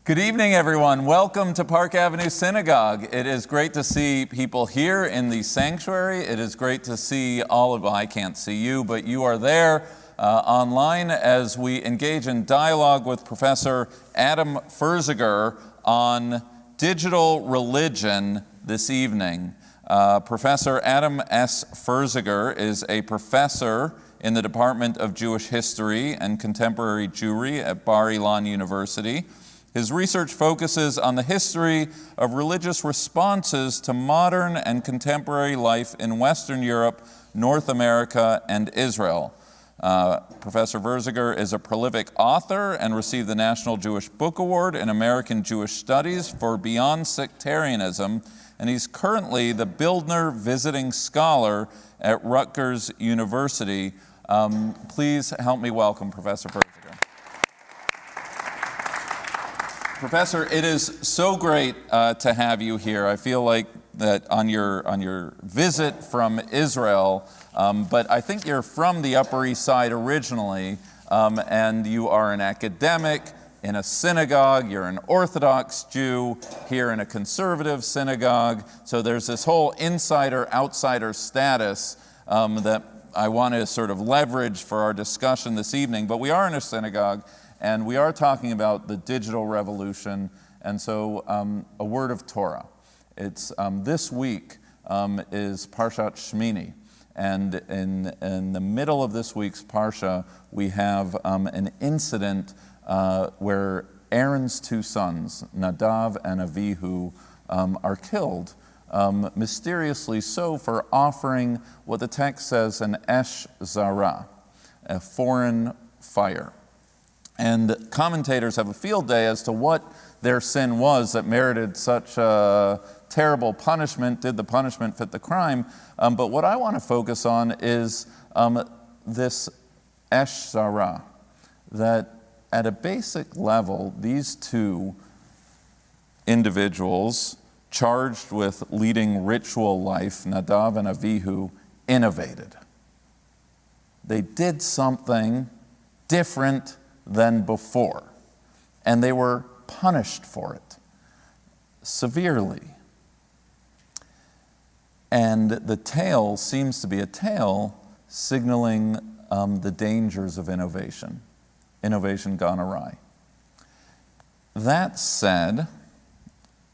Good evening, everyone. Welcome to Park Avenue Synagogue. It is great to see people here in the sanctuary. It is great to see I can't see you, but you are there online as we engage in dialogue with Professor Adam Furziger on digital religion this evening. Professor Adam S. Furziger is a professor in the Department of Jewish History and Contemporary Jewry at Bar-Ilan University. His research focuses on the history of religious responses to modern and contemporary life in Western Europe, North America, and Israel. Professor Furziger is a prolific author and received the National Jewish Book Award in American Jewish Studies for Beyond Sectarianism, and he's currently the Bildner Visiting Scholar at Rutgers University. Please help me welcome Professor Furziger. Professor, it is so great to have you here. I feel like that on your visit from Israel, but I think you're from the Upper East Side originally, and you are an academic in a synagogue. You're an Orthodox Jew here in a conservative synagogue. So there's this whole insider-outsider status that I want to sort of leverage for our discussion this evening. But we are in a synagogue, and we are talking about the digital revolution, and so a word of Torah. It's this week is Parshat Shmini, and in the middle of this week's Parsha, we have an incident where Aaron's two sons, Nadav and Avihu, are killed, mysteriously so, for offering what the text says an esh zara, a foreign fire. And commentators have a field day as to what their sin was that merited such a terrible punishment. Did the punishment fit the crime? But what I want to focus on is this esh zara, that at a basic level, these two individuals charged with leading ritual life, Nadav and Avihu, innovated. They did something different than before, and they were punished for it severely. And the tale seems to be a tale signaling the dangers of innovation gone awry. That said,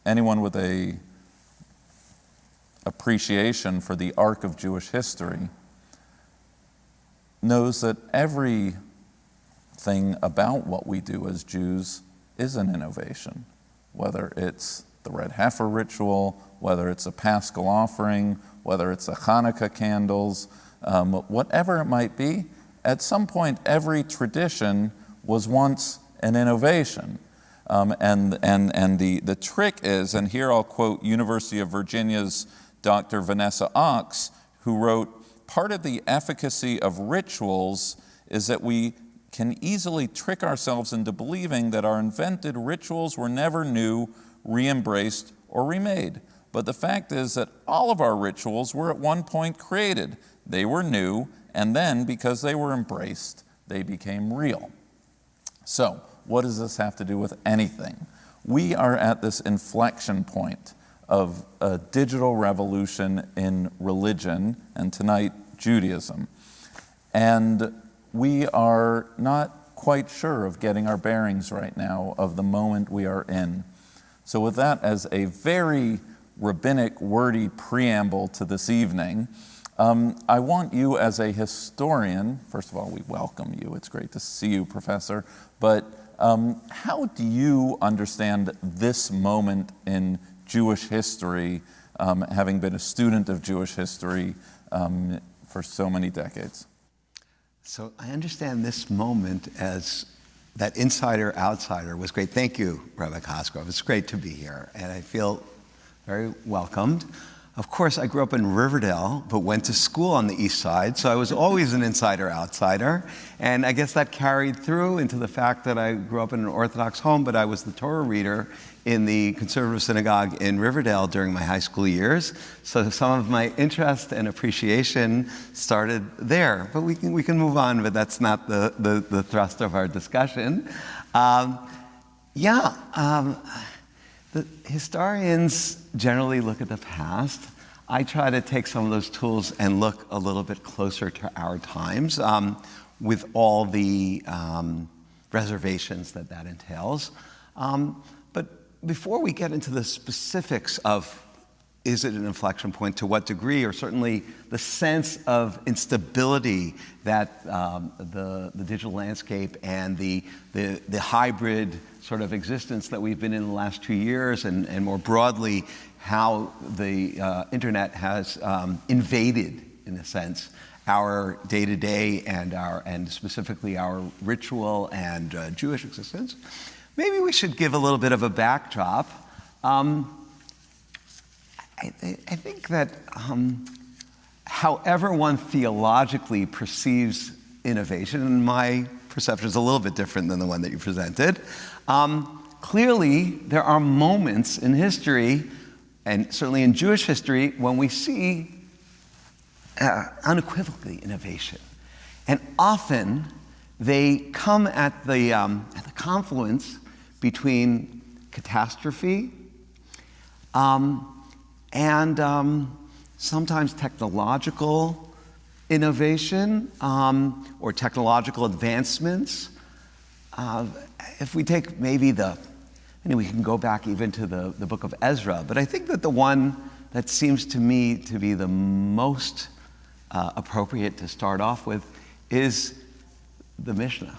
anyone with a appreciation for the arc of Jewish history knows that everything about what we do as Jews is an innovation, whether it's the red heifer ritual, whether it's a Paschal offering, whether it's a Hanukkah candles, whatever it might be. At some point, every tradition was once an innovation. And the trick is, and here I'll quote University of Virginia's Dr. Vanessa Ox, who wrote, "Part of the efficacy of rituals is that we can easily trick ourselves into believing that our invented rituals were never new, re-embraced, or remade. But the fact is that all of our rituals were at one point created. They were new, and then, because they were embraced, they became real." So, what does this have to do with anything? We are at this inflection point of a digital revolution in religion, and tonight, Judaism. And we are not quite sure of getting our bearings right now of the moment we are in. So with that as a very rabbinic, wordy preamble to this evening, I want you as a historian, first of all, we welcome you. It's great to see you, Professor. But how do you understand this moment in Jewish history, having been a student of Jewish history for so many decades? So I understand this moment as that insider-outsider was great. Thank you, Rabbi Cosgrove. It's great to be here, and I feel very welcomed. Of course, I grew up in Riverdale, but went to school on the East Side, so I was always an insider-outsider, and I guess that carried through into the fact that I grew up in an Orthodox home, but I was the Torah reader in the conservative synagogue in Riverdale during my high school years, so some of my interest and appreciation started there. But we can move on, but that's not the thrust of our discussion. Yeah, the historians generally look at the past. I try to take some of those tools and look a little bit closer to our times, with all the reservations that entails. But before we get into the specifics of is it an inflection point, to what degree, or certainly the sense of instability that the digital landscape and the hybrid sort of existence that we've been in the last 2 years, and more broadly, how the internet has invaded, in a sense, our day-to-day and specifically our ritual and Jewish existence. Maybe we should give a little bit of a backdrop. I think that however one theologically perceives innovation, and my perception is a little bit different than the one that you presented, clearly there are moments in history, and certainly in Jewish history, when we see unequivocally innovation. And often they come at the confluence between catastrophe and sometimes technological innovation or technological advancements. If we take maybe we can go back even to the book of Ezra, but I think that the one that seems to me to be the most appropriate to start off with is the Mishnah,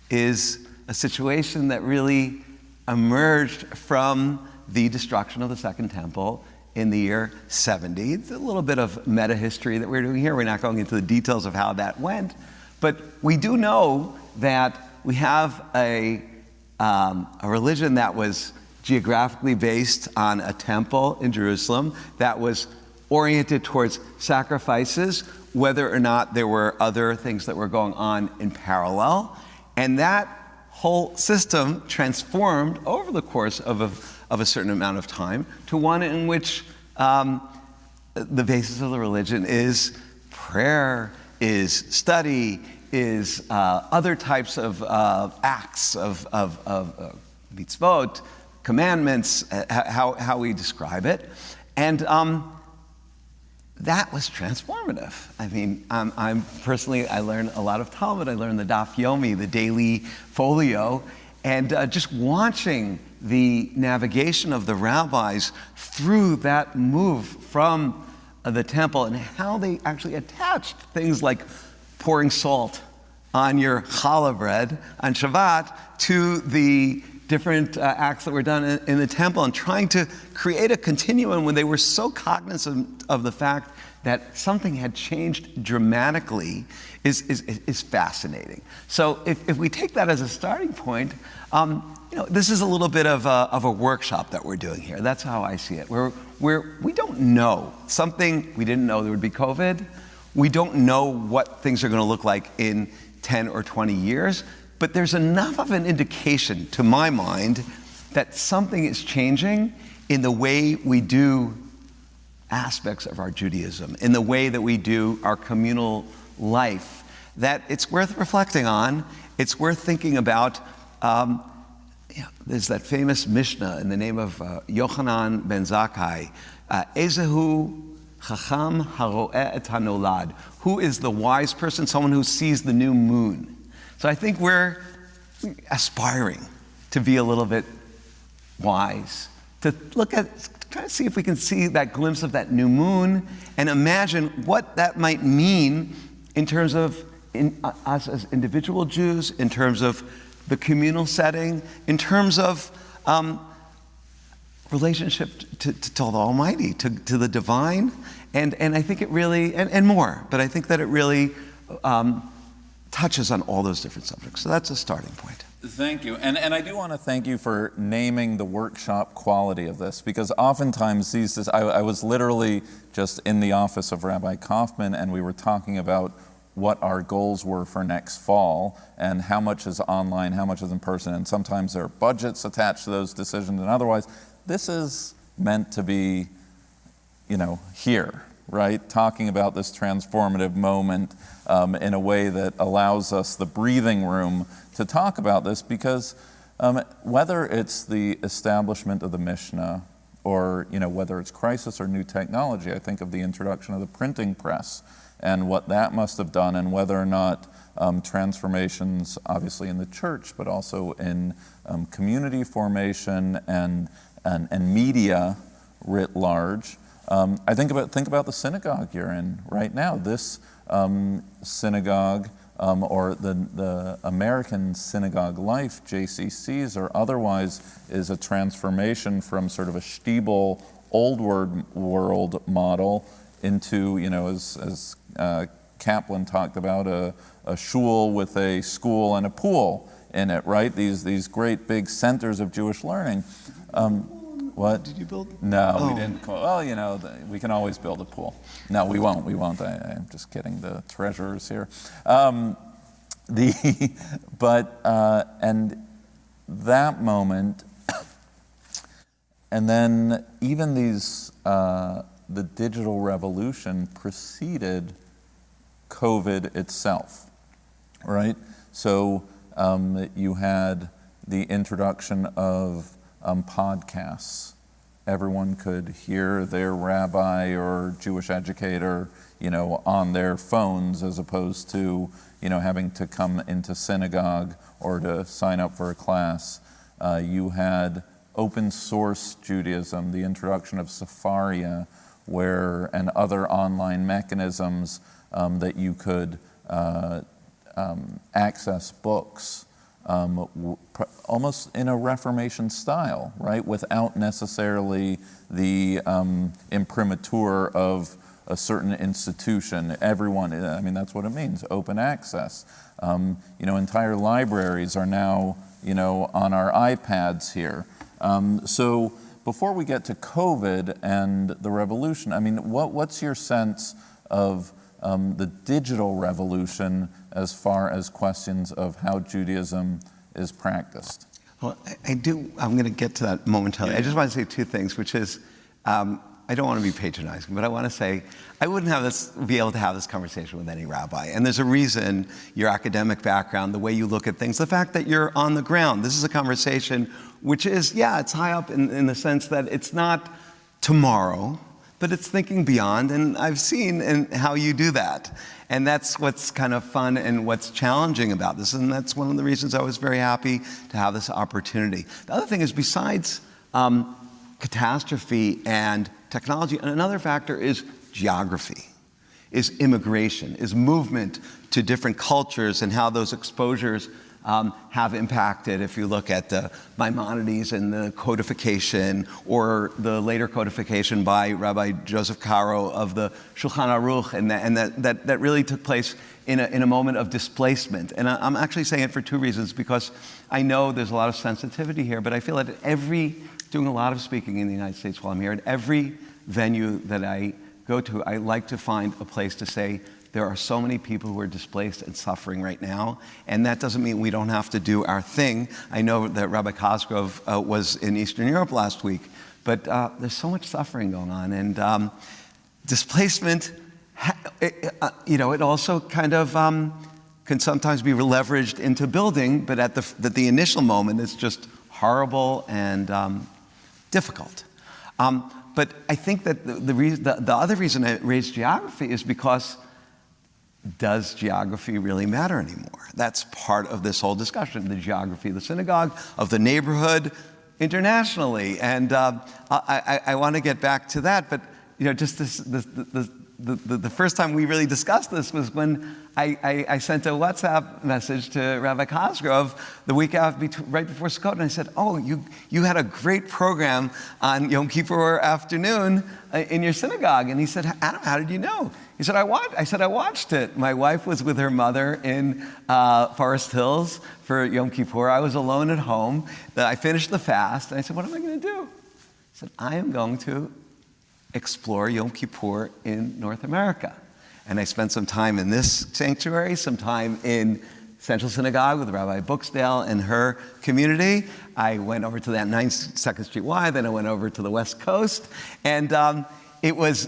is a situation that really emerged from the destruction of the Second Temple in the year 70. It's a little bit of meta history that we're doing here. We're not going into the details of how that went, but we do know that we have a religion that was geographically based on a temple in Jerusalem that was oriented towards sacrifices, whether or not there were other things that were going on in parallel. And that whole system transformed over the course of a certain amount of time to one in which the basis of the religion is prayer, is study, is other types of acts of mitzvot, commandments, how we describe it. And that was transformative. I mean, I'm personally, I learned a lot of Talmud. I learned the Daf Yomi, the daily folio, and just watching the navigation of the rabbis through that move from the temple and how they actually attached things like pouring salt on your challah bread on Shabbat to the different acts that were done in the temple, and trying to create a continuum when they were so cognizant of the fact that something had changed dramatically is fascinating. So if we take that as a starting point, this is a little bit of a workshop that we're doing here. That's how I see it. We don't know something. We didn't know there would be COVID. We don't know what things are going to look like in 10 or 20 years. But there's enough of an indication, to my mind, that something is changing in the way we do aspects of our Judaism, in the way that we do our communal life, that it's worth reflecting on. It's worth thinking about. There's that famous Mishnah in the name of Yochanan ben Zakkai, Ezehu Chacham haro'eh et hanolad. Who is the wise person? Someone who sees the new moon. So I think we're aspiring to be a little bit wise, to try to see if we can see that glimpse of that new moon and imagine what that might mean in terms of us as individual Jews, in terms of the communal setting, in terms of relationship to the Almighty, to the divine, and I think it really, and more, but I think that it really touches on all those different subjects. So that's a starting point. Thank you. And I do want to thank you for naming the workshop quality of this, because oftentimes I was literally just in the office of Rabbi Kaufman, and we were talking about what our goals were for next fall and how much is online, how much is in person, and sometimes there are budgets attached to those decisions and otherwise. This is meant to be, here, right? Talking about this transformative moment in a way that allows us the breathing room to talk about this, because Whether it's the establishment of the Mishnah, or whether it's crisis or new technology, I think of the introduction of the printing press and what that must have done, and whether or not transformations, obviously in the church, but also in community formation and media writ large. I think about the synagogue you're in right now. This synagogue, or the American synagogue life, JCCs or otherwise, is a transformation from sort of a Stiebel old world model into, as Kaplan talked about, a shul with a school and a pool in it, right? These great big centers of Jewish learning. What? Did you build? No, we didn't. Well, we can always build a pool. No, we won't. I'm just kidding. The treasurer's here. And that moment, and then even these, the digital revolution preceded COVID itself, right? So you had the introduction of podcasts. Everyone could hear their rabbi or Jewish educator, on their phones, as opposed to, having to come into synagogue or to sign up for a class. You had open source Judaism, the introduction of Sefaria, and other online mechanisms that you could access books. Almost in a Reformation style, right? Without necessarily the imprimatur of a certain institution. Everyone, that's what it means, open access. Entire libraries are now, on our iPads here. So before we get to COVID and the revolution, what's your sense of the digital revolution as far as questions of how Judaism is practiced? Well, I'm going to get to that momentarily. I just want to say two things, which is, I don't want to be patronizing, but I want to say, I wouldn't be able to have this conversation with any rabbi. And there's a reason, your academic background, the way you look at things, the fact that you're on the ground. This is a conversation which is, it's high up in the sense that it's not tomorrow, but it's thinking beyond, and I've seen how you do that. And that's what's kind of fun and what's challenging about this, and that's one of the reasons I was very happy to have this opportunity. The other thing is, besides catastrophe and technology, another factor is geography, is immigration, is movement to different cultures, and how those exposures have impacted. If you look at the Maimonides and the codification, or the later codification by Rabbi Joseph Caro of the Shulchan Aruch, and that really took place in a moment of displacement. And I'm actually saying it for two reasons, because I know there's a lot of sensitivity here, but I feel that doing a lot of speaking in the United States while I'm here, at every venue that I go to, I like to find a place to say, there are so many people who are displaced and suffering right now, and that doesn't mean we don't have to do our thing. I know that Rabbi Cosgrove was in Eastern Europe last week, but there's so much suffering going on, and displacement, it also kind of can sometimes be leveraged into building, but at the initial moment, it's just horrible and difficult. But I think that the other reason I raised geography is because, does geography really matter anymore? That's part of this whole discussion, the geography of the synagogue, of the neighborhood, internationally. And I want to get back to that, but just the first time we really discussed this was when I sent a WhatsApp message to Rabbi Cosgrove the week after, right before Sukkot, and I said, "Oh, you had a great program on Yom Kippur afternoon in your synagogue." And he said, "Adam, how did you know?" He said, I said, "I watched it. My wife was with her mother in Forest Hills for Yom Kippur. I was alone at home. I finished the fast, and I said, what am I going to do?" He said, "I am going to explore Yom Kippur in North America." And I spent some time in this sanctuary, some time in Central Synagogue with Rabbi Booksdale and her community. I went over to that 92nd Street Y, then I went over to the West Coast, and it was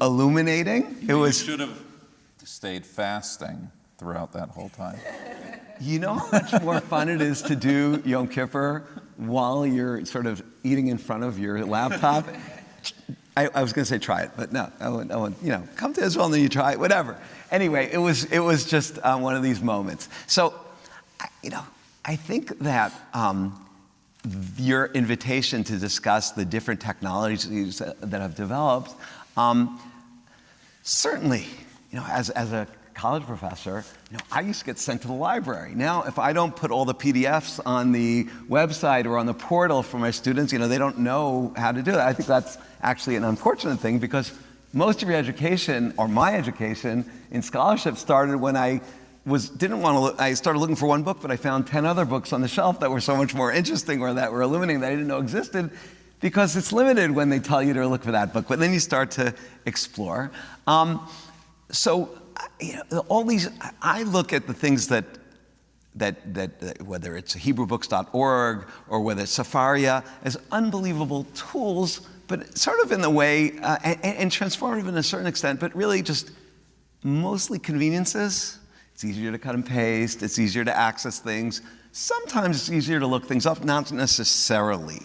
illuminating. You should have stayed fasting throughout that whole time. You know how much more fun it is to do Yom Kippur while you're sort of eating in front of your laptop? I was going to say try it, but no, I won't, come to Israel and then you try it, whatever. Anyway, it was just one of these moments. So, I think that your invitation to discuss the different technologies that have developed, certainly, as a college professor, I used to get sent to the library. Now, if I don't put all the PDFs on the website or on the portal for my students, they don't know how to do it. I think that's actually an unfortunate thing, because most of your education, or my education in scholarship, started when I started looking for one book, but I found 10 other books on the shelf that were so much more interesting or that were illuminating that I didn't know existed, because it's limited when they tell you to look for that book, but then you start to explore. All these, I look at the things that whether it's HebrewBooks.org or whether it's Safaria, as unbelievable tools, but sort of in the way, and transformative in a certain extent, but really just mostly conveniences. It's easier to cut and paste. It's easier to access things. Sometimes it's easier to look things up, not necessarily.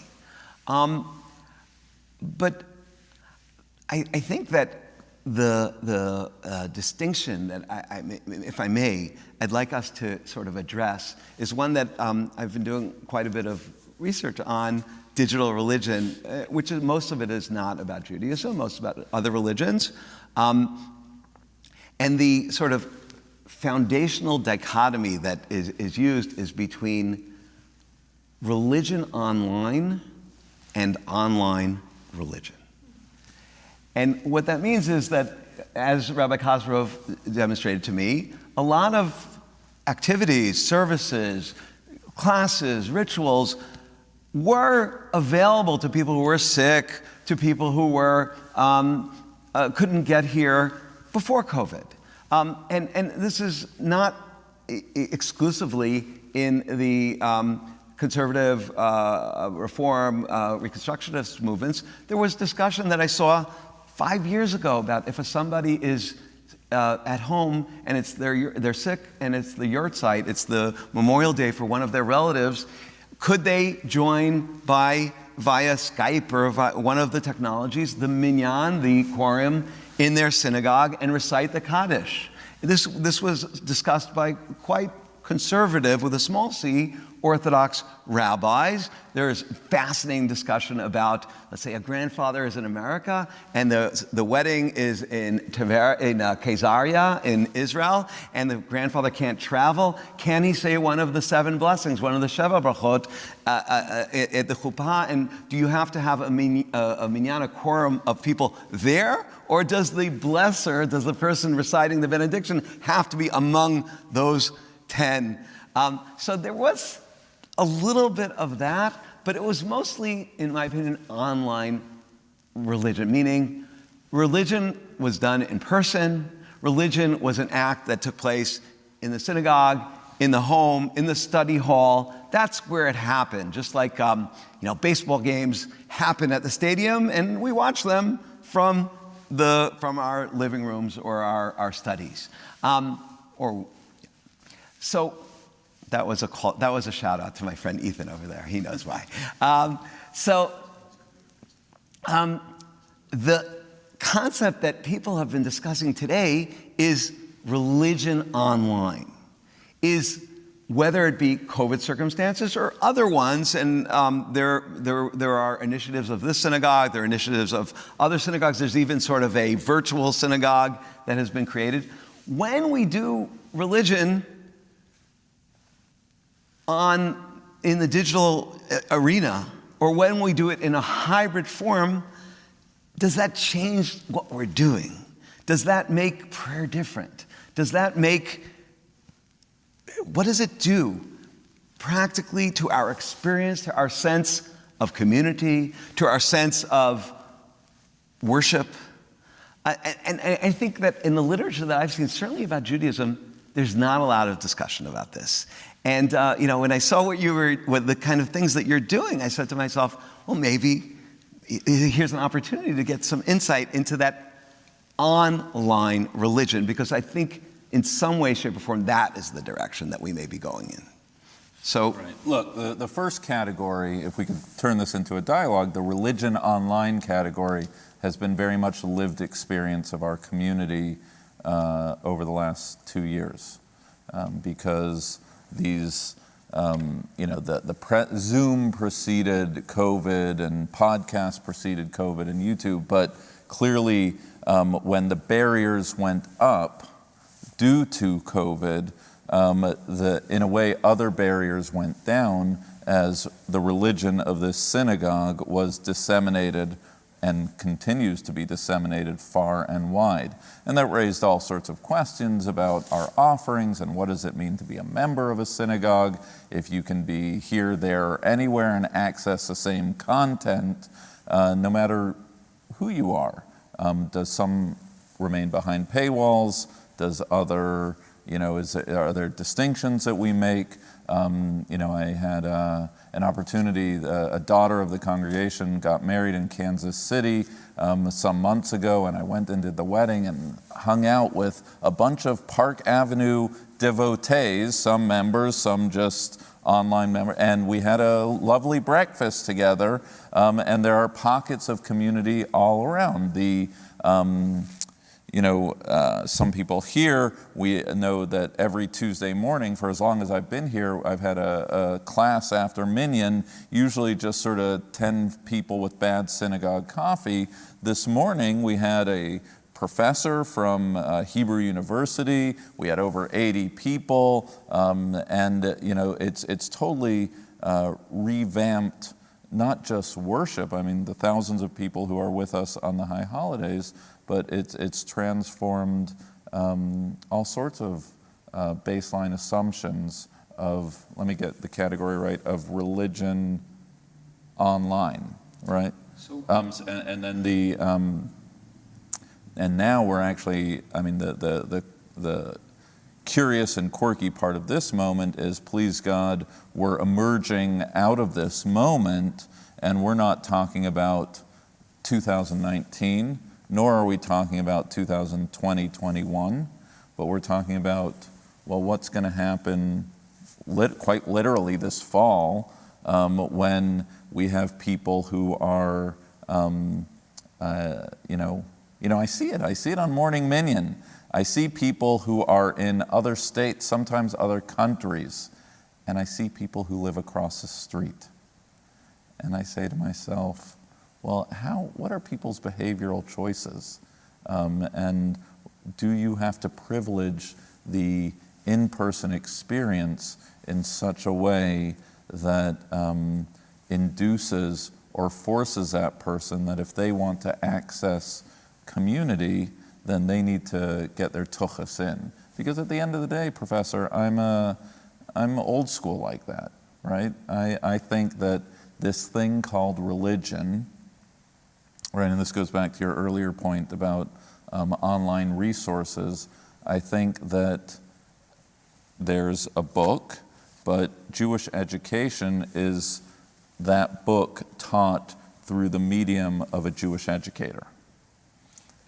But I think that the distinction that if I may, I'd like us to sort of address is one that I've been doing quite a bit of research on: digital religion, which most of it is not about Judaism, most about other religions, and the sort of foundational dichotomy that is used is between religion online and online religion. And what that means is that, as Rabbi Kozrov demonstrated to me, a lot of activities, services, classes, rituals were available to people who were sick, to people who were couldn't get here before COVID. And this is not exclusively in the conservative reform, reconstructionist movements. There was discussion that I saw 5 years ago about if somebody is at home and they're sick and it's the yurt site, it's the memorial day for one of their relatives, could they join via Skype or one of the technologies, the minyan, the quorum in their synagogue, and recite the Kaddish? This was discussed by quite conservative, with a small c, Orthodox rabbis. There's fascinating discussion about, let's say, a grandfather is in America and the wedding is in Caesarea in Israel, and the grandfather can't travel. Can he say one of the 7 blessings, one of the Sheva Brachot at the chuppah? And do you have to have a minyan, a quorum of people there? Or does the blesser, does the person reciting the benediction have to be among those 10? So there was a little bit of that, but it was mostly, in my opinion, online religion, meaning religion was done in person. Religion was an act that took place in the synagogue, in the home, in the study hall. That's where it happened. Just like baseball games happen at the stadium, and we watch them from our living rooms or our studies. So that was a shout out to my friend Ethan over there. He knows why. The concept that people have been discussing today is religion online, is whether it be COVID circumstances or other ones, and there are initiatives of this synagogue, there are initiatives of other synagogues. There's even sort of a virtual synagogue that has been created. When we do religion in the digital arena, or when we do it in a hybrid form, does that change what we're doing? Does that make prayer different? What does it do practically to our experience, to our sense of community, to our sense of worship? And I think that in the literature that I've seen, certainly about Judaism, there's not a lot of discussion about this. And when I saw what the kind of things that you're doing, I said to myself, well, maybe here's an opportunity to get some insight into that online religion, because I think in some way, shape, or form, that is the direction that we may be going in. So, right. Look, the first category, if we could turn this into a dialogue, the religion online category has been very much a lived experience of our community over the last 2 years, because these, Zoom preceded COVID and podcast preceded COVID and YouTube, but clearly when the barriers went up due to COVID, in a way, other barriers went down as the religion of this synagogue was disseminated and continues to be disseminated far and wide. And that raised all sorts of questions about our offerings and what does it mean to be a member of a synagogue, if you can be here, there, or anywhere and access the same content, no matter who you are. Does some remain behind paywalls? Does other, are there distinctions that we make? I had an opportunity, a daughter of the congregation got married in Kansas City some months ago, and I went and did the wedding and hung out with a bunch of Park Avenue devotees, some members, some just online members, and we had a lovely breakfast together, and there are pockets of community all around. Some people here, we know that every Tuesday morning, for as long as I've been here, I've had a class after Minyan, usually just sort of 10 people with bad synagogue coffee. This morning, we had a professor from Hebrew University. We had over 80 people, it's totally revamped not just worship. I mean, the thousands of people who are with us on the high holidays, but it's transformed all sorts of baseline assumptions of, let me get the category right, of religion online, right? So, and then and now we're actually, the curious and quirky part of this moment is, please God, we're emerging out of this moment, and we're not talking about 2019, nor are we talking about 2020, 21, but we're talking about, well, what's going to happen quite literally this fall when we have people who are, I see it on Morning Minyan. I see people who are in other states, sometimes other countries, and I see people who live across the street. And I say to myself, well, what are people's behavioral choices? And do you have to privilege the in-person experience in such a way that induces or forces that person that if they want to access community, then they need to get their tuchus in? Because at the end of the day, Professor, I'm old school like that, right? I think that this thing called religion, right, and this goes back to your earlier point about online resources. I think that there's a book, but Jewish education is that book taught through the medium of a Jewish educator.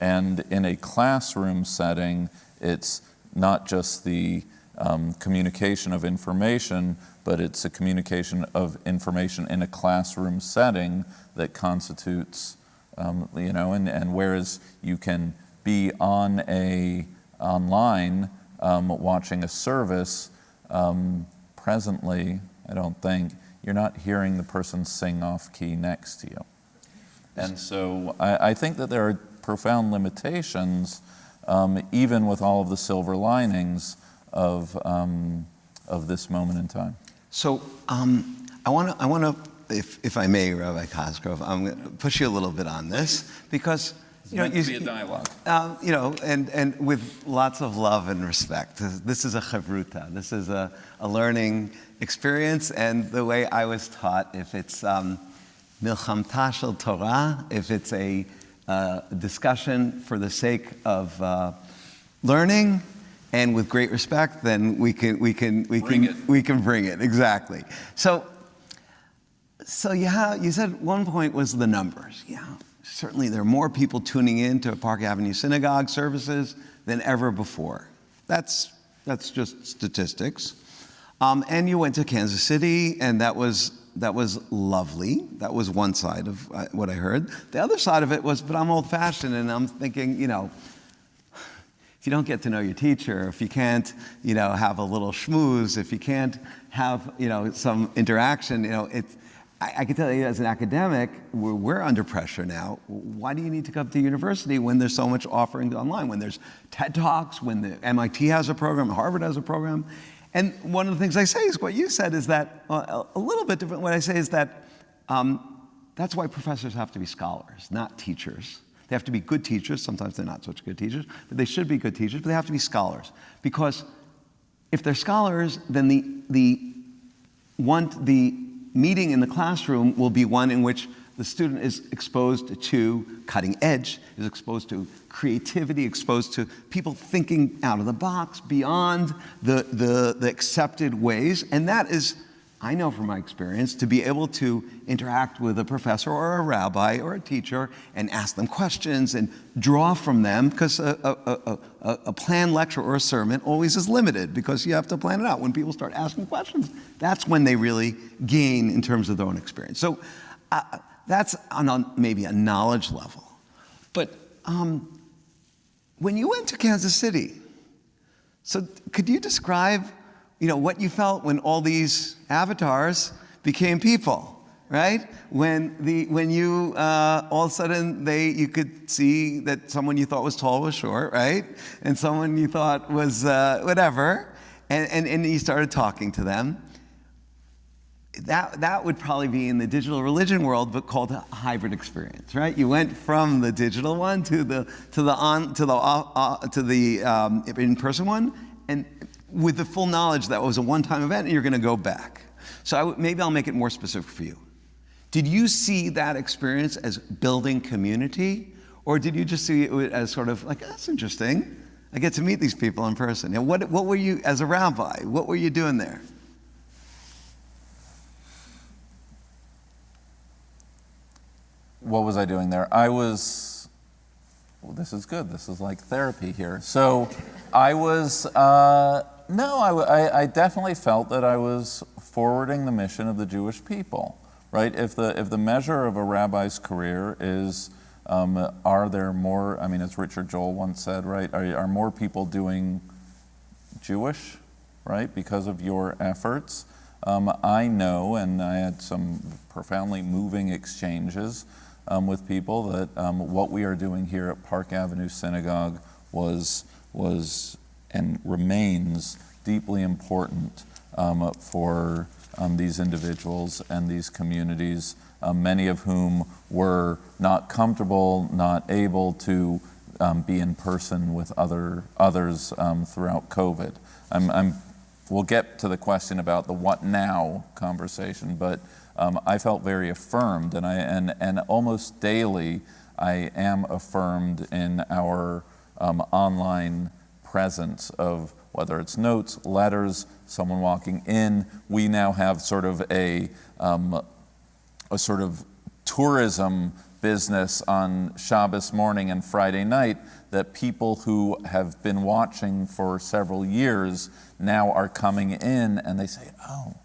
And in a classroom setting, it's not just the communication of information, but it's a communication of information in a classroom setting that constitutes, and whereas you can be online watching a service, presently, I don't think, you're not hearing the person sing off key next to you. And so I think that there are profound limitations, even with all of the silver linings of this moment in time. So I want to, if I may, Rabbi Cosgrove, I'm going to push you a little bit on this because it's meant to be a dialogue. And with lots of love and respect. This is a chavruta. This is a learning experience, and the way I was taught, if it's milchamta shel Torah, if it's a discussion for the sake of learning and with great respect, then we can bring it, exactly. So you said one point was the numbers. Yeah, certainly there are more people tuning in to Park Avenue Synagogue services than ever before. That's just statistics. And you went to Kansas City, and that was lovely. That was one side of what I heard. The other side of it was, but I'm old-fashioned, and I'm thinking, if you don't get to know your teacher, if you can't, have a little schmooze, if you can't have, some interaction, I can tell you as an academic, we're under pressure now. Why do you need to come to university when there's so much offerings online, when there's TED Talks, when the MIT has a program, Harvard has a program? And one of the things I say is what you said is that, a little bit different, what I say is that that's why professors have to be scholars, not teachers. They have to be good teachers. Sometimes they're not such good teachers, but they should be good teachers, but they have to be scholars. Because if they're scholars, then the meeting in the classroom will be one in which the student is exposed to cutting edge, is exposed to creativity, exposed to people thinking out of the box, beyond the accepted ways. And that is, I know from my experience, to be able to interact with a professor or a rabbi or a teacher and ask them questions and draw from them, because a planned lecture or a sermon always is limited because you have to plan it out. When people start asking questions, that's when they really gain in terms of their own experience. So that's on maybe a knowledge level. But when you went to Kansas City, so could you describe what you felt when all these avatars became people, right? When you all of a sudden you could see that someone you thought was tall was short, right? And someone you thought was whatever, and you started talking to them. That would probably be in the digital religion world, but called a hybrid experience, right? You went from the digital one to the in-person one, and with the full knowledge that was a one-time event, and you're going to go back. So maybe I'll make it more specific for you. Did you see that experience as building community, or did you just see it as sort of like, that's interesting, I get to meet these people in person? And what were you, as a rabbi, what were you doing there? What was I doing there? This is good. This is like therapy here. So I was, I definitely felt that I was forwarding the mission of the Jewish people, right? If the measure of a rabbi's career is, are there more, as Richard Joel once said, right? Are more people doing Jewish, right? Because of your efforts. I know, and I had some profoundly moving exchanges with people, that what we are doing here at Park Avenue Synagogue was and remains deeply important for these individuals and these communities, many of whom were not comfortable, not able to be in person with others throughout COVID. We'll get to the question about the what now conversation, but I felt very affirmed, and almost daily I am affirmed in our online presence of whether it's notes, letters, someone walking in. We now have sort of a sort of tourism business on Shabbos morning and Friday night that people who have been watching for several years now are coming in, and they say, oh,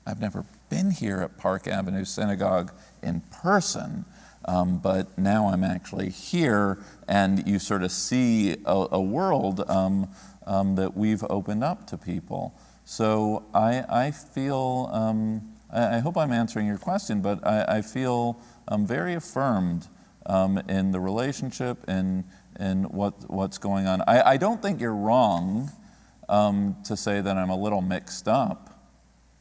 I've never been here at Park Avenue Synagogue in person, but now I'm actually here, and you sort of see a world that we've opened up to people. So I feel, I hope I'm answering your question, but I feel very affirmed in the relationship and what's going on. I don't think you're wrong to say that I'm a little mixed up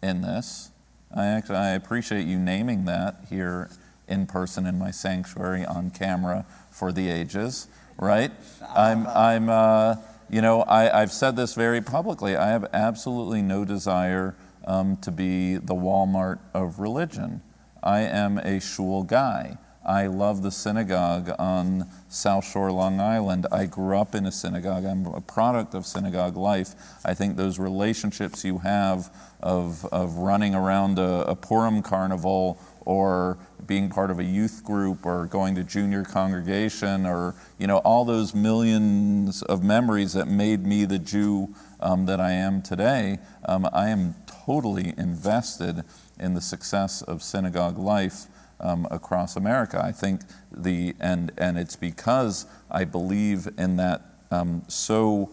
in this. I appreciate you naming that here in person in my sanctuary on camera for the ages, right? I've said this very publicly. I have absolutely no desire to be the Walmart of religion. I am a shul guy. I love the synagogue on South Shore, Long Island. I grew up in a synagogue. I'm a product of synagogue life. I think those relationships you have of running around a Purim carnival or being part of a youth group or going to junior congregation or, all those millions of memories that made me the Jew that I am today. I am totally invested in the success of synagogue life across America. I think and it's because I believe in that so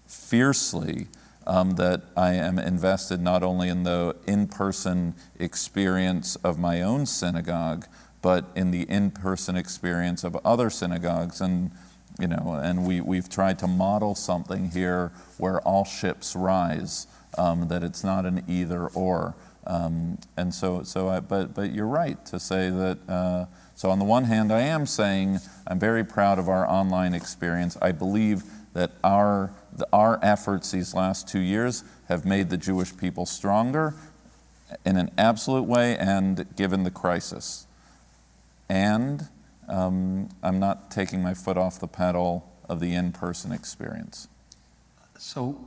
fiercely that I am invested not only in the in-person experience of my own synagogue, but in the in-person experience of other synagogues. And we've tried to model something here where all ships rise, that it's not an either or. But you're right to say that. So on the one hand, I am saying I'm very proud of our online experience. I believe that our efforts these last 2 years have made the Jewish people stronger in an absolute way and given the crisis. And I'm not taking my foot off the pedal of the in-person experience. So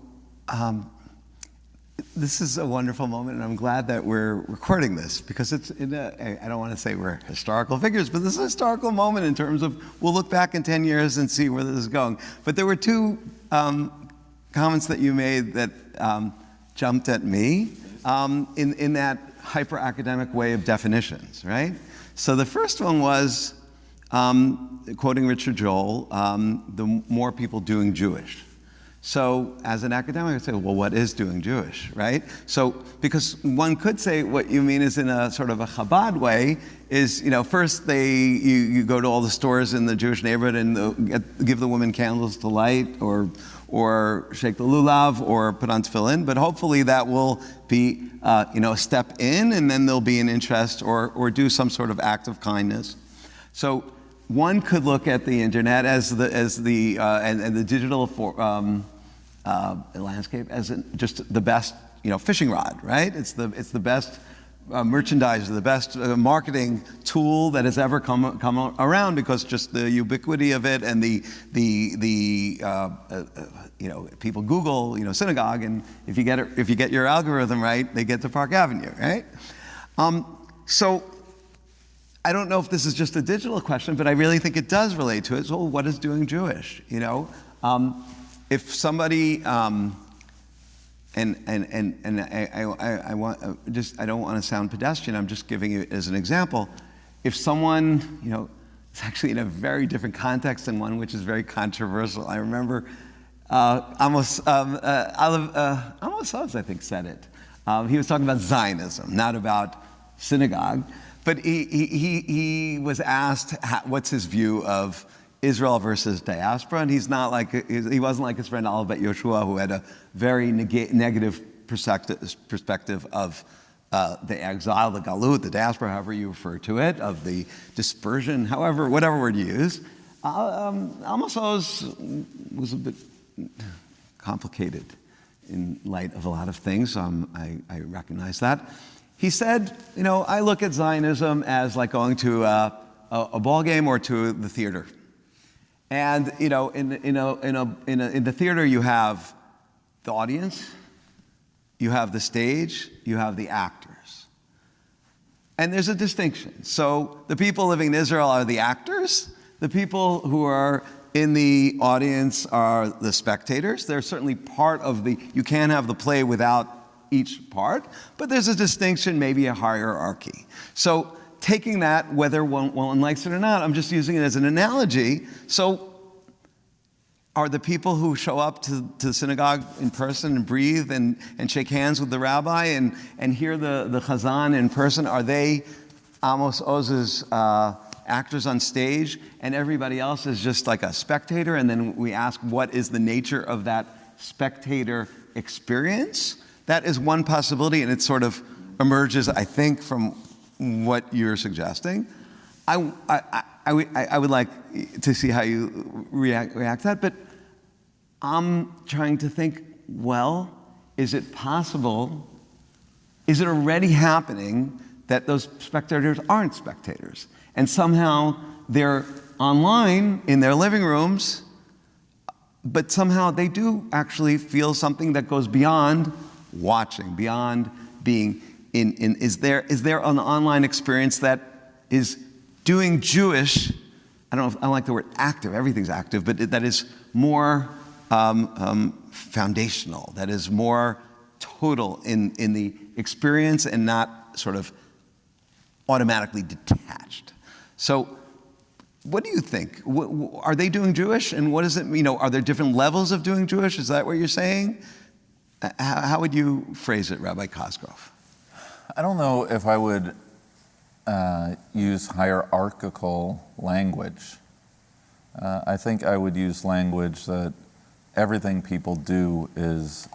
this is a wonderful moment, and I'm glad that we're recording this because I don't want to say we're historical figures, but this is a historical moment in terms of we'll look back in 10 years and see where this is going. But there were two comments that you made that jumped at me in that hyper-academic way of definitions, right? So the first one was, quoting Richard Joel, the more people doing Jewish. So as an academic, I say, well, what is doing Jewish, right? So, because one could say what you mean is in a sort of a Chabad way, is, first you go to all the stores in the Jewish neighborhood and give the women candles to light, or shake the lulav, or put on tefillin, but hopefully that will be, a step in, and then there'll be an interest, or do some sort of act of kindness. So one could look at the internet and the digital landscape as just the best, fishing rod, right? It's the best merchandise, the best marketing tool that has ever come around, because just the ubiquity of it and the people Google synagogue, and if you get your algorithm right, they get to Park Avenue, right? So I don't know if this is just a digital question, but I really think it does relate to it. So what is doing Jewish? If somebody I don't want to sound pedestrian. I'm just giving you as an example. If someone, it's actually in a very different context than one which is very controversial. I remember Amos Oz, I think, said it. He was talking about Zionism, not about synagogue. But he was asked what's his view of Israel versus diaspora, and he wasn't like his friend Olivet Yoshua, who had a very negative perspective of the exile, the galut, the diaspora, however you refer to it, of the dispersion, whatever word you use. Amos Oz was a bit complicated in light of a lot of things. I recognize that. He said, I look at Zionism as like going to a ball game or to the theater. And in the theater you have the audience, you have the stage, you have the actors. And there's a distinction. So the people living in Israel are the actors. The people who are in the audience are the spectators. They're certainly part of you can't have the play without each part, but there's a distinction, maybe a hierarchy. So taking that, whether one likes it or not, I'm just using it as an analogy. So are the people who show up to the synagogue in person and breathe and shake hands with the rabbi and hear the chazan in person, are they Amos Oz's actors on stage, and everybody else is just like a spectator? And then we ask, what is the nature of that spectator experience? That is one possibility, and it sort of emerges, I think, from what you're suggesting. I would like to see how you react to that, but I'm trying to think, well, is it possible, is it already happening that those spectators aren't spectators? And somehow they're online in their living rooms, but somehow they do actually feel something that goes beyond watching, beyond being is there an online experience that is doing Jewish? I don't like the word active. Everything's active, but that is more foundational. That is more total in the experience and not sort of automatically detached. So, what do you think? Are they doing Jewish, and what does it mean? Are there different levels of doing Jewish? Is that what you're saying? How would you phrase it, Rabbi Cosgrove? I don't know if I would use hierarchical language. I think I would use language that everything people do is,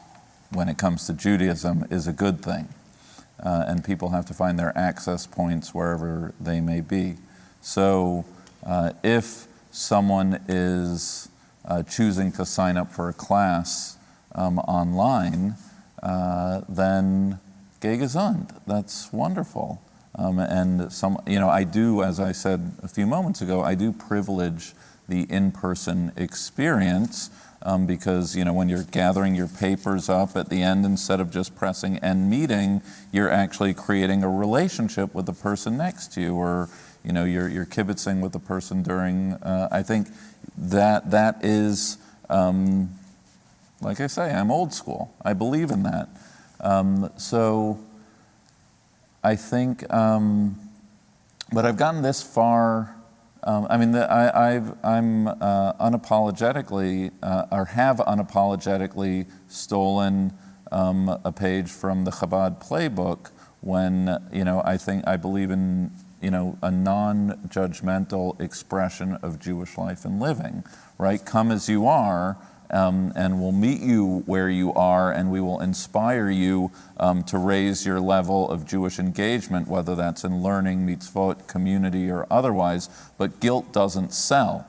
when it comes to Judaism, is a good thing. And people have to find their access points wherever they may be. So if someone is choosing to sign up for a class online, then geh gesund. That's wonderful. And I do, as I said a few moments ago, I do privilege the in-person experience because, when you're gathering your papers up at the end, instead of just pressing end meeting, you're actually creating a relationship with the person next to you, or, you're kibitzing with the person during, I think that is, like I say, I'm old school. I believe in that. So I think, but I've gotten this far. I'm unapologetically, or have unapologetically stolen a page from the Chabad playbook when, I believe in, a non-judgmental expression of Jewish life and living, right? Come as you are, and we'll meet you where you are, and we will inspire you to raise your level of Jewish engagement, whether that's in learning, mitzvot, community, or otherwise. But guilt doesn't sell.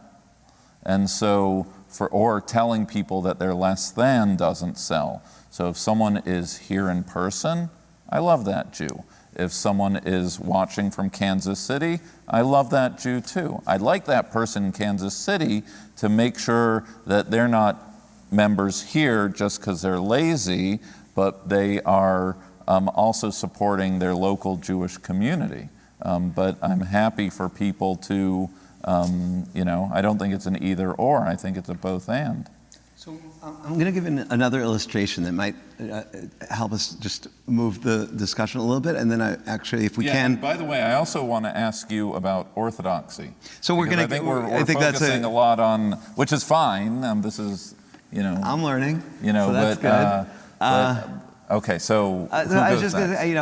And so, or telling people that they're less than doesn't sell. So if someone is here in person, I love that Jew. If someone is watching from Kansas City, I love that Jew too. I'd like that person in Kansas City to make sure that they're not members here just because they're lazy, but they are also supporting their local Jewish community. But I'm happy for people to, I don't think it's an either or, I think it's a both and. So I'm going to give another illustration that might help us just move the discussion a little bit, and then if we can. And by the way, I also want to ask you about Orthodoxy. So we're going to. I think we're focusing a lot on, which is fine. This is, I'm learning. So that's good. Okay, so I was just going to say,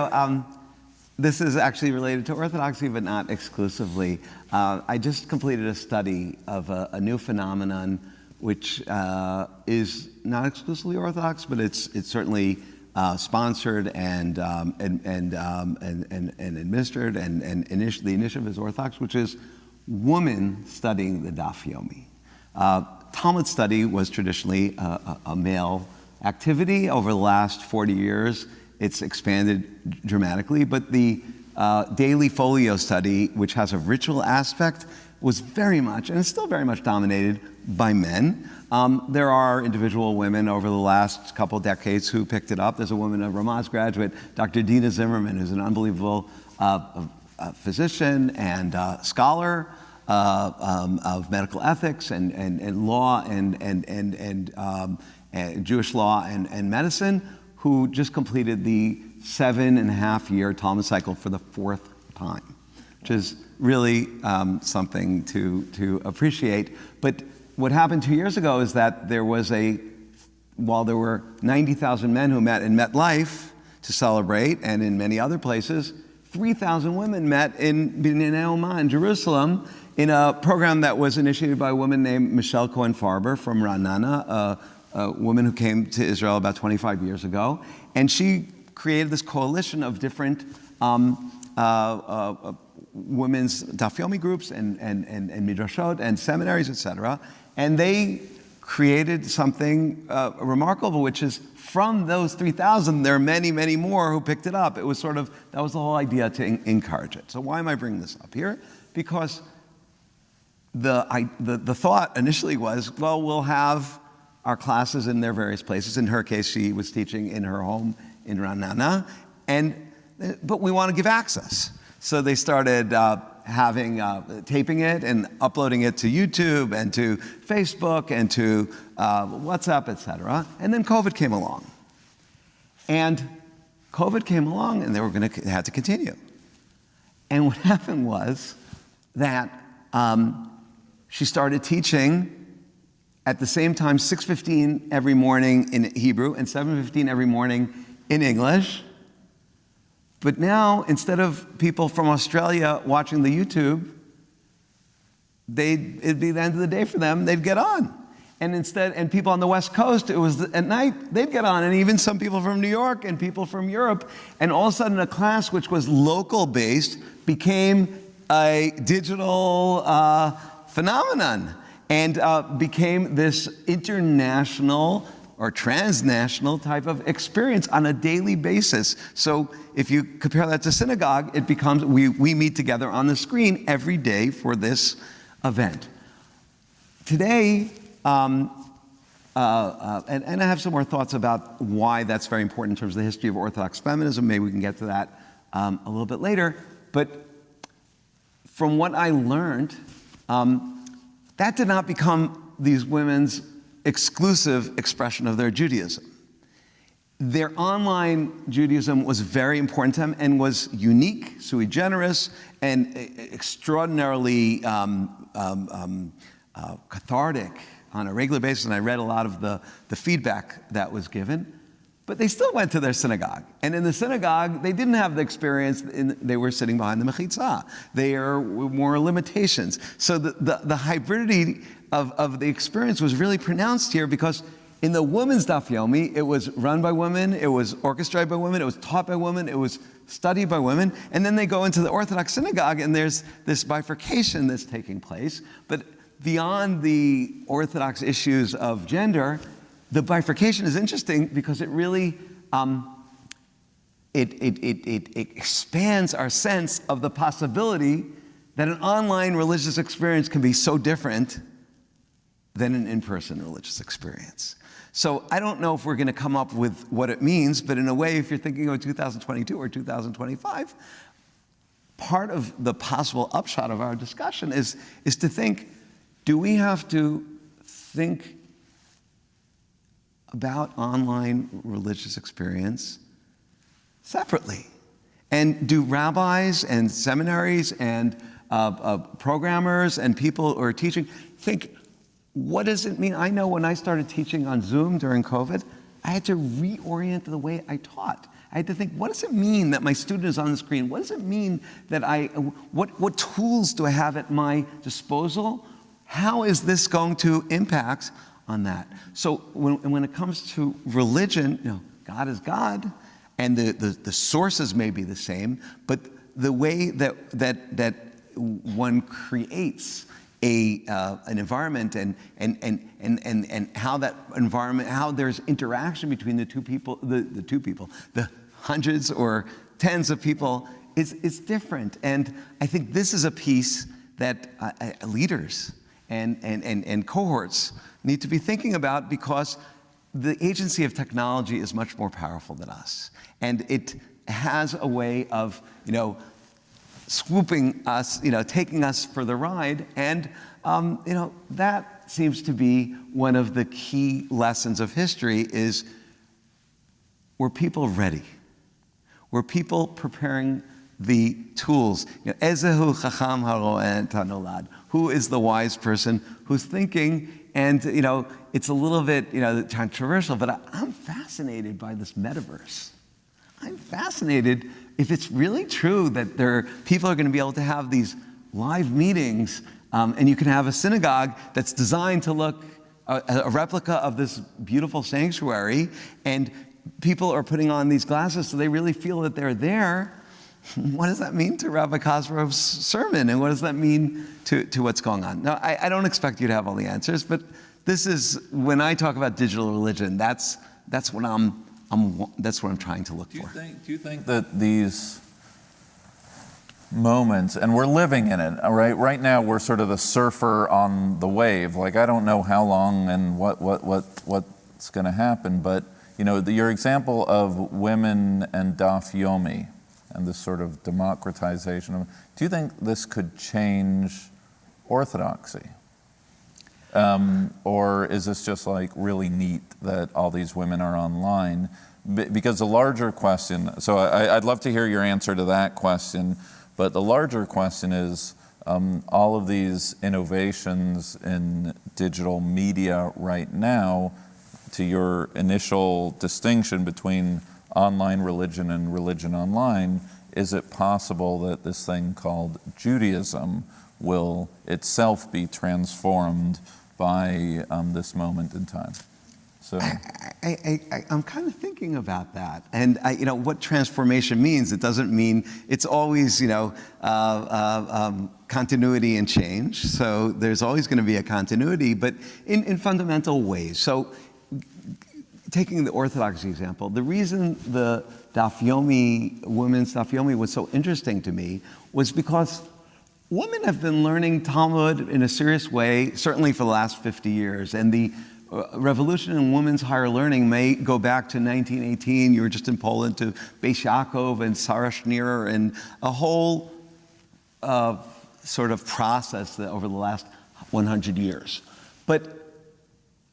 this is actually related to Orthodoxy, but not exclusively. I just completed a study of a new phenomenon, which is not exclusively Orthodox, but it's certainly sponsored and administered, and the initiative is Orthodox, which is women studying the Daf Yomi. Talmud study was traditionally a male activity. Over the last 40 years, it's expanded dramatically, but the daily folio study, which has a ritual aspect, was very much, and it's still very much, dominated by men. There are individual women over the last couple decades who picked it up. There's a woman, a Ramaz graduate, Dr. Dina Zimmerman, who's an unbelievable physician and scholar of medical ethics and law and Jewish law and medicine, who just completed the 7.5-year Talmud cycle for the 4th time, which is really something to appreciate. But what happened 2 years ago is that while there were 90,000 men who met in MetLife to celebrate, and in many other places, 3,000 women met in Bnei Omah in Jerusalem in a program that was initiated by a woman named Michelle Cohen-Farber from Ra'anana, a woman who came to Israel about 25 years ago. And she created this coalition of different women's Daf Yomi groups and midrashot and seminaries, etc. And they created something remarkable, which is from those 3,000, there are many, many more who picked it up. It was that was the whole idea, to encourage it. So why am I bringing this up here? Because the thought initially was, well, we'll have our classes in their various places. In her case, she was teaching in her home in Ra'anana, and but we want to give access. So they started taping it and uploading it to YouTube and to Facebook and to WhatsApp, etc. And then COVID came along. And COVID came along, and they had to continue. And what happened was that she started teaching at the same time, 6:15 every morning in Hebrew and 7:15 every morning in English. But now, instead of people from Australia watching the YouTube, it'd be the end of the day for them, they'd get on. And people on the West Coast, it was at night, they'd get on, and even some people from New York and people from Europe, and all of a sudden a class which was local-based became a digital phenomenon, and became this international or transnational type of experience on a daily basis. So if you compare that to Synagogue, it becomes, we meet together on the screen every day for this event. Today, and I have some more thoughts about why that's very important in terms of the history of Orthodox feminism. Maybe we can get to that a little bit later. But from what I learned, that did not become these women's exclusive expression of their Judaism. Their online Judaism was very important to them and was unique, sui generis, and extraordinarily cathartic on a regular basis. And I read a lot of the feedback that was given. But they still went to their synagogue. And in the synagogue, they didn't have the experience. They were sitting behind the mechitzah. There were more limitations. So the hybridity of the experience was really pronounced here, because in the women's Daf Yomi, it was run by women, it was orchestrated by women, it was taught by women, it was studied by women. And then they go into the Orthodox synagogue, and there's this bifurcation that's taking place. But beyond the Orthodox issues of gender, the bifurcation is interesting because it really it expands our sense of the possibility that an online religious experience can be so different than an in-person religious experience. So I don't know if we're going to come up with what it means, but in a way, if you're thinking of 2022 or 2025, part of the possible upshot of our discussion is to think, do we have to think about online religious experience separately? And do rabbis and seminaries and programmers and people who are teaching think, what does it mean? I know when I started teaching on Zoom during COVID, I had to reorient the way I taught. I had to think, what does it mean that my student is on the screen? What does it mean that what tools do I have at my disposal? How is this going to impact on that? So when it comes to religion, God is God, and the sources may be the same, but the way that one creates an environment and how that environment, how there's interaction between the two people, the hundreds or tens of people is different. And I think this is a piece that leaders and cohorts need to be thinking about, because the agency of technology is much more powerful than us. And it has a way of, swooping us, taking us for the ride. And, that seems to be one of the key lessons of history is, were people ready? Were people preparing the tools? Ezehu chacham haroeh tanolad. Who is the wise person who's thinking? And, it's a little bit, controversial, but I'm fascinated by this metaverse. I'm fascinated if it's really true that people are going to be able to have these live meetings, and you can have a synagogue that's designed to look a replica of this beautiful sanctuary, and people are putting on these glasses so they really feel that they're there. What does that mean to Rabbi Kosrov's sermon, and what does that mean to what's going on? Now, I don't expect you to have all the answers, but this is, when I talk about digital religion, that's what I'm trying to look for. Do you think that these moments, and we're living in it, all right? Right now, we're sort of the surfer on the wave. Like, I don't know how long and what's going to happen, but your example of women and Daf Yomi, and this sort of democratization of, do you think this could change Orthodoxy? Or is this just like really neat that all these women are online? Because the larger question, so I'd love to hear your answer to that question, but the larger question is, all of these innovations in digital media right now, to your initial distinction between online religion and religion online, is it possible that this thing called Judaism will itself be transformed by this moment in time? So I'm kind of thinking about that, and what transformation means. It doesn't mean it's always continuity and change. So there's always going to be a continuity, but in fundamental ways. So taking the Orthodoxy example, the reason the Daf Yomi, women's Daf Yomi was so interesting to me was because women have been learning Talmud in a serious way, certainly for the last 50 years. And the revolution in women's higher learning may go back to 1918. You were just in Poland, to Beis Yaakov and Sarah Schneer, and a whole sort of process that over the last 100 years. But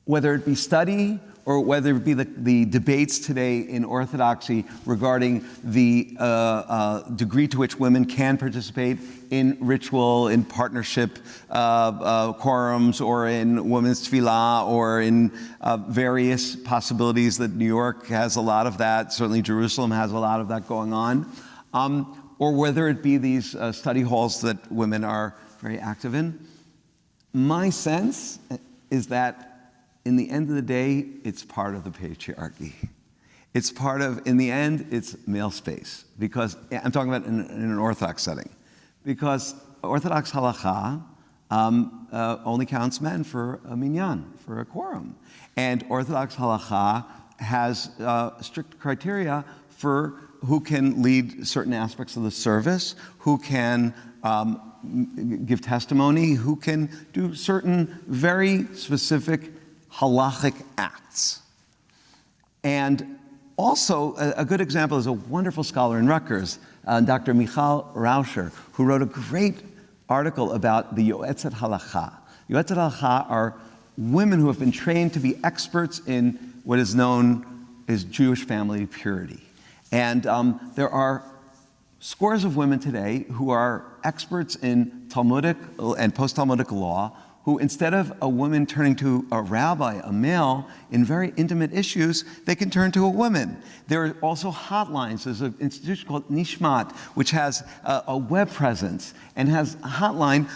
whether it be study or whether it be the debates today in Orthodoxy regarding the degree to which women can participate in ritual, in partnership quorums, or in women's tefillah, or in various possibilities that New York has a lot of that, certainly Jerusalem has a lot of that going on, or whether it be these study halls that women are very active in. My sense is that in the end of the day, it's part of the patriarchy. It's part of, in the end, it's male space. Because, I'm talking about in an Orthodox setting. Because Orthodox halakha only counts men for a minyan, for a quorum. And Orthodox halakha has strict criteria for who can lead certain aspects of the service, who can give testimony, who can do certain very specific halachic acts. And also, a good example is a wonderful scholar in Rutgers, Dr. Michal Rauscher, who wrote a great article about the Yoetzet Halakha. Yoetzet Halakha are women who have been trained to be experts in what is known as Jewish family purity. And there are scores of women today who are experts in Talmudic and post-Talmudic law, who instead of a woman turning to a rabbi, a male, in very intimate issues, they can turn to a woman. There are also hotlines. There's an institution called Nishmat, which has a web presence and has a hotline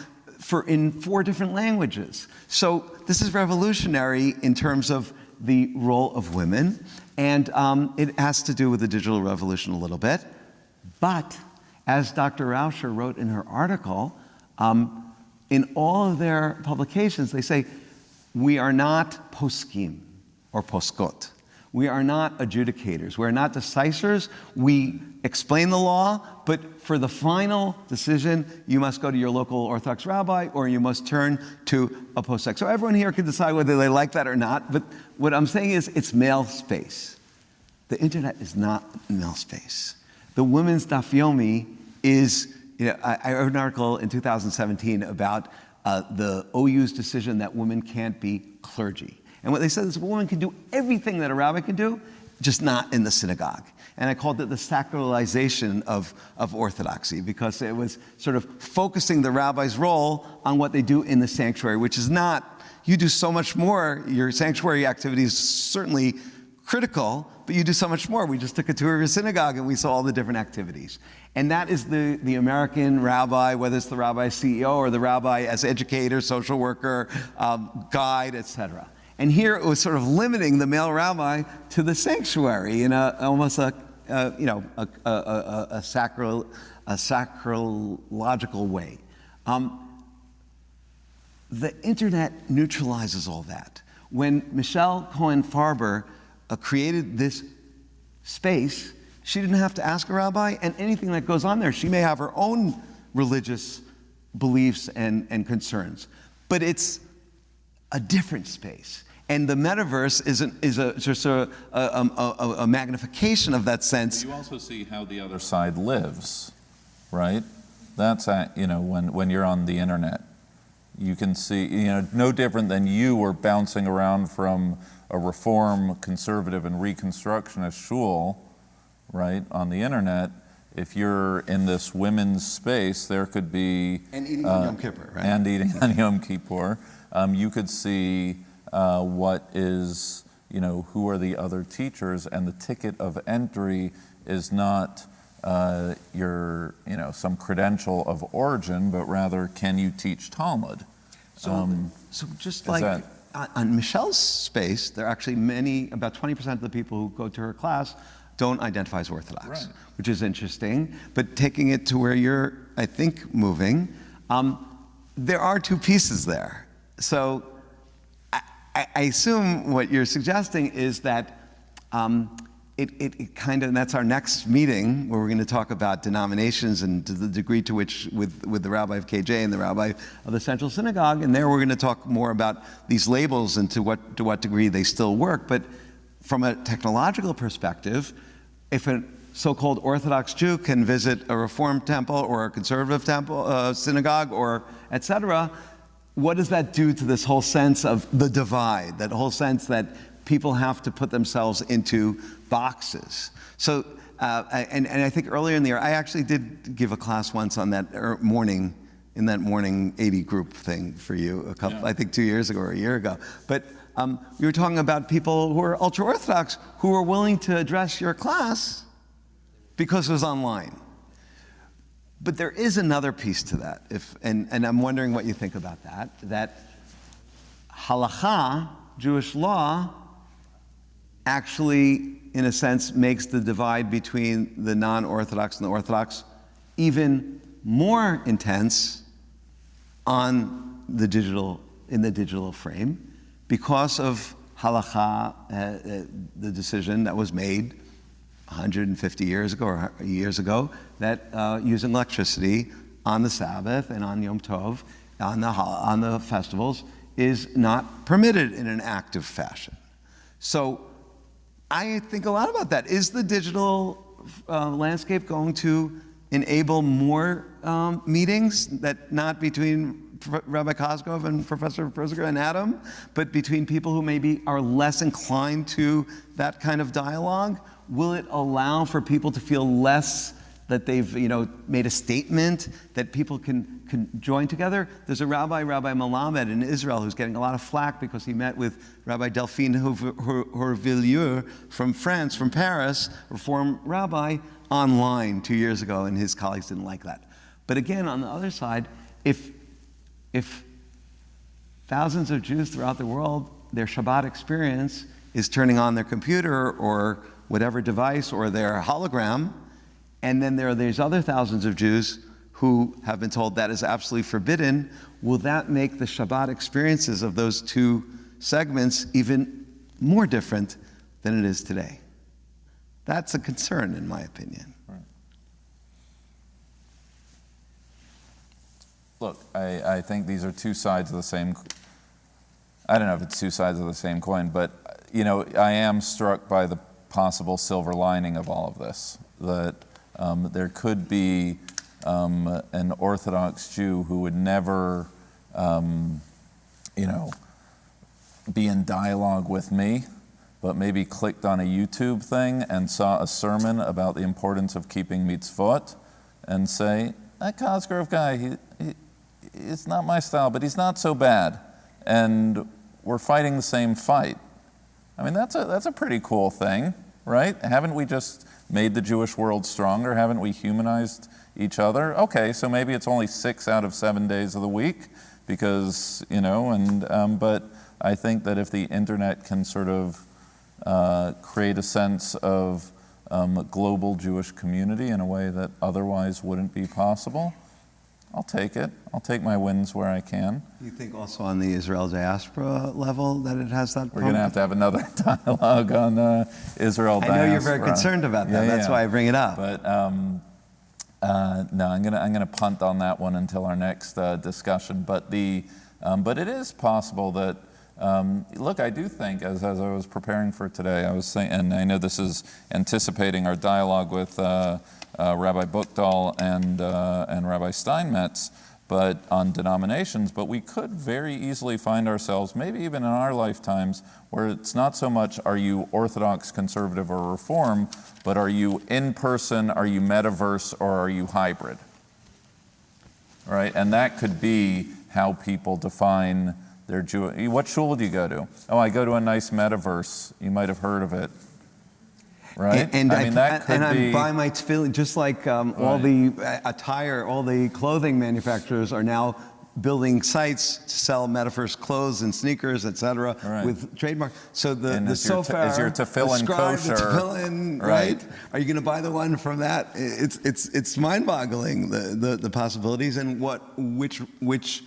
in 4 different languages. So this is revolutionary in terms of the role of women, and it has to do with the digital revolution a little bit. But as Dr. Rauscher wrote in her article, in all of their publications, they say, we are not poskim or poskot. We are not adjudicators. We are not decisors. We explain the law, but for the final decision, you must go to your local Orthodox rabbi, or you must turn to a posek. So everyone here can decide whether they like that or not, but what I'm saying is it's male space. The internet is not male space. The women's Daf Yomi is, I wrote an article in 2017 about the OU's decision that women can't be clergy. And what they said is a woman can do everything that a rabbi can do, just not in the synagogue. And I called it the sacralization of Orthodoxy, because it was sort of focusing the rabbi's role on what they do in the sanctuary, which is not, you do so much more. Your sanctuary activity is certainly critical, but you do so much more. We just took a tour of a synagogue and we saw all the different activities. And that is the American rabbi, whether it's the rabbi CEO or the rabbi as educator, social worker, guide, etc. And here it was sort of limiting the male rabbi to the sanctuary in almost a sacrological way. The internet neutralizes all that. When Michelle Cohen-Farber created this space, she didn't have to ask a rabbi, and anything that goes on there, she may have her own religious beliefs and concerns, but it's a different space. And the metaverse is just a magnification of that sense. You also see how the other side lives, right? That's, when you're on the internet, you can see, no different than you were bouncing around from a Reform, conservative, and Reconstructionist shul, right, on the internet. If you're in this women's space, there could be... And eating on Yom Kippur, right? And eating on Yom Kippur. You could see what is, who are the other teachers, and the ticket of entry is not your, some credential of origin, but rather, can you teach Talmud? So just like on Michelle's space, there are actually about 20% of the people who go to her class don't identify as Orthodox, right, which is interesting. But taking it to where you're, I think, moving, there are two pieces there. So I assume what you're suggesting is that it kind of, and that's our next meeting, where we're going to talk about denominations and to the degree to which, with the rabbi of KJ and the rabbi of the Central Synagogue, and there we're going to talk more about these labels and to what degree they still work. But from a technological perspective, if a so-called Orthodox Jew can visit a Reformed temple or a conservative temple, synagogue, or et cetera, what does that do to this whole sense of the divide, that whole sense that people have to put themselves into boxes? So, and I think earlier in the year, I actually did give a class once on that morning, in that morning 80 group thing for you, I think 2 years ago or a year ago. But we were talking about people who are ultra-Orthodox who were willing to address your class because it was online. But there is another piece to that, and I'm wondering what you think about that halakha, Jewish law, actually, in a sense, makes the divide between the non-Orthodox and the Orthodox even more intense in the digital frame, because of halakha, the decision that was made 150 years ago or years ago, that using electricity on the Sabbath and on Yom Tov, on the festivals, is not permitted in an active fashion. So I think a lot about that. Is the digital landscape going to enable more meetings, that not between Rabbi Koskov and Professor Persiger and Adam, but between people who maybe are less inclined to that kind of dialogue? Will it allow for people to feel less that they've made a statement, that people can join together? There's a Rabbi Melamed in Israel, who's getting a lot of flack because he met with Rabbi Delphine Horvillieux from France, from Paris, Reform rabbi, online 2 years ago, and his colleagues didn't like that. But again, on the other side, if thousands of Jews throughout the world, their Shabbat experience is turning on their computer or whatever device or their hologram, and then there are these other thousands of Jews who have been told that is absolutely forbidden, will that make the Shabbat experiences of those two segments even more different than it is today? That's a concern, in my opinion. Right. Look, I think these are two sides of the same, I don't know if it's two sides of the same coin, but I am struck by the possible silver lining of all of this, that there could be an Orthodox Jew who would never, be in dialogue with me, but maybe clicked on a YouTube thing and saw a sermon about the importance of keeping mitzvot and say, that Cosgrove guy, it's not my style, but he's not so bad. And we're fighting the same fight. I mean, that's a pretty cool thing, right? Haven't we just made the Jewish world stronger? Haven't we humanized each other? Okay, so maybe it's only 6 out of 7 days of the week, because, but I think that if the internet can sort of create a sense of global Jewish community in a way that otherwise wouldn't be possible, I'll take it. I'll take my wins where I can. You think also on the Israel diaspora level that it has that? We're going to have another dialogue on Israel diaspora. I know you're very concerned about that. That's why I bring it up. But no, I'm going to punt on that one until our next discussion. But it is possible that Look, I do think, as I was preparing for today, I was saying, and I know this is anticipating our dialogue with Rabbi Buchdahl and Rabbi Steinmetz, but on denominations, but we could very easily find ourselves, maybe even in our lifetimes, where it's not so much are you Orthodox, conservative, or Reform, but are you in person, are you metaverse, or are you hybrid? Right? And that could be how people define their Jewish. What shul do you go to? Oh, I go to a nice metaverse. You might have heard of it. Right? And I mean, that could be. I buy my tefillin, just like all the attire, all the clothing manufacturers are now building sites to sell metaverse clothes and sneakers, etc., with trademark. So the Sofar, is your tefillin kosher? The tefillin, right? Are you going to buy the one from that? It's mind-boggling the possibilities and which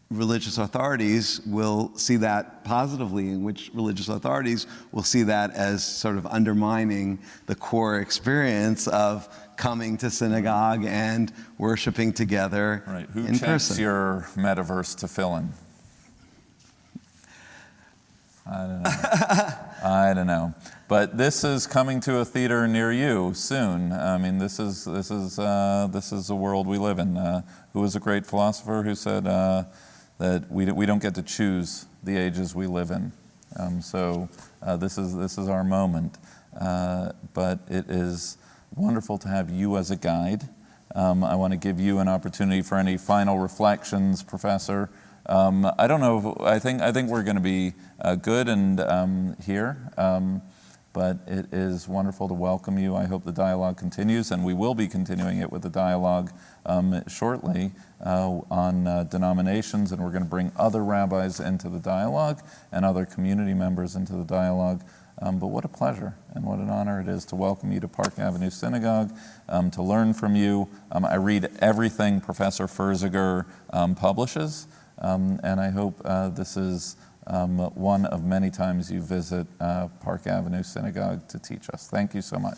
religious authorities will see that positively, and which religious authorities will see that as sort of undermining the core experience of coming to synagogue and worshiping together right. Who in checks person. Your metaverse tefillin? I don't know. I don't know. But this is coming to a theater near you soon. I mean, this is the world we live in. Who was a great philosopher who said that we don't get to choose the ages we live in. So this is our moment. But it is wonderful to have you as a guide. I want to give you an opportunity for any final reflections, Professor. I don't know. I think we're going to be good and here. But it is wonderful to welcome you. I hope the dialogue continues, and we will be continuing it with the dialogue shortly on denominations, and we're going to bring other rabbis into the dialogue and other community members into the dialogue. But what a pleasure and what an honor it is to welcome you to Park Avenue Synagogue, to learn from you. I read everything Professor Furziger publishes, and I hope this is one of many times you visit Park Avenue Synagogue to teach us. Thank you so much.